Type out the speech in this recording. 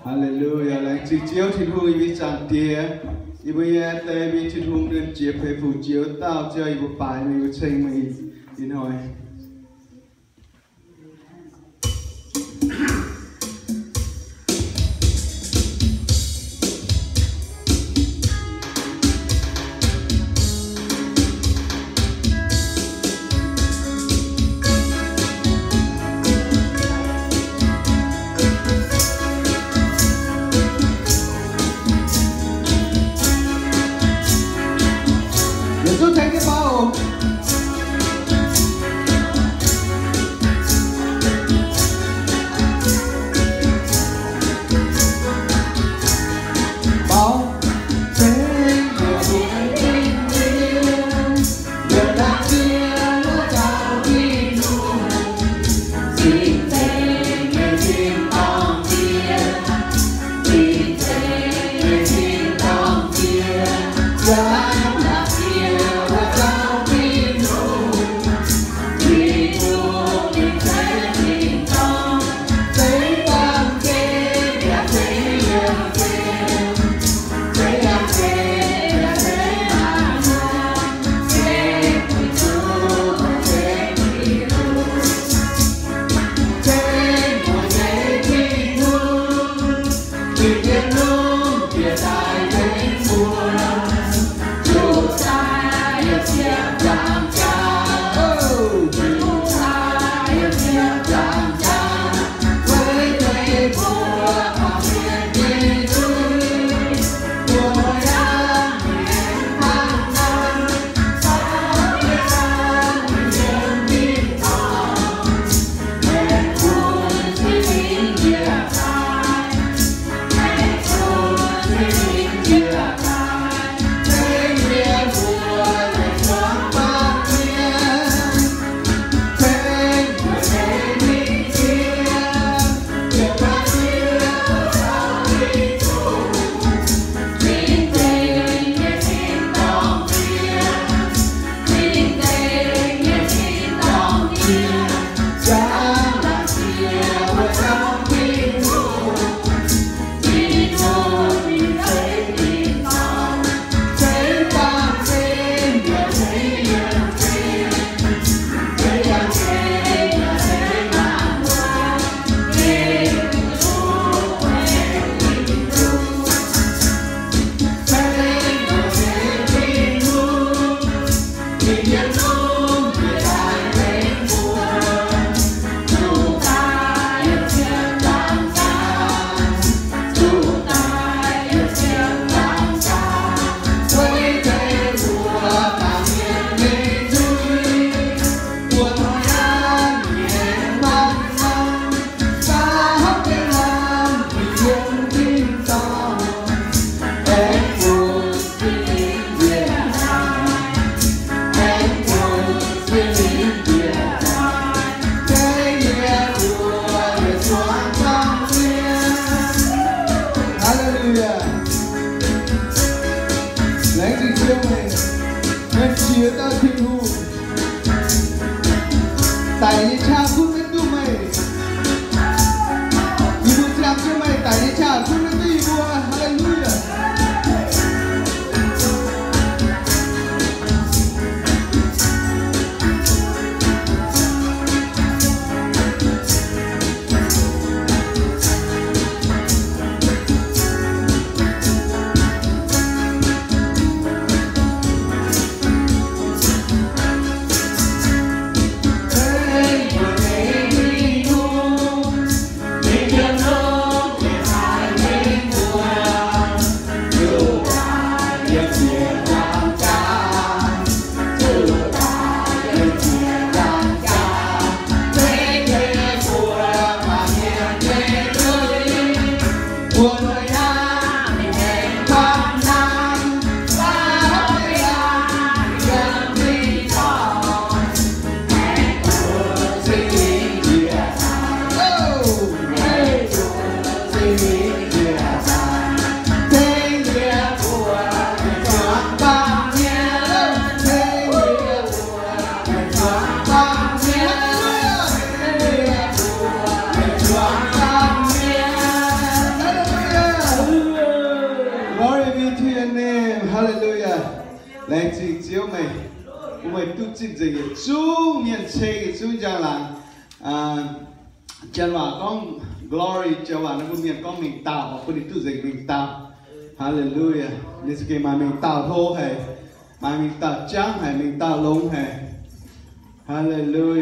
Hallelujah. Like chỉ chiếu thì hui vi chẳng tia. Ibu ye te vi chỉ hung đơn chiếu phải phụ chiếu tao chơi ibu phải mi ibu chơi mi đi nói. Hãy subscribe cho kênh Ghiền Mì Gõ để không bỏ lỡ Hallelujah. Lại chỉ chiếu mày, mày tu chính gì chú miền chế chú cho là chân vào con glory cho vào nó miền con mình tạo và đi tu gì mình tạo. Hallelujah. Nên cái mà mình tạo thô hay mà mình tạo trắng hay mình tạo lông hay. Hallelujah.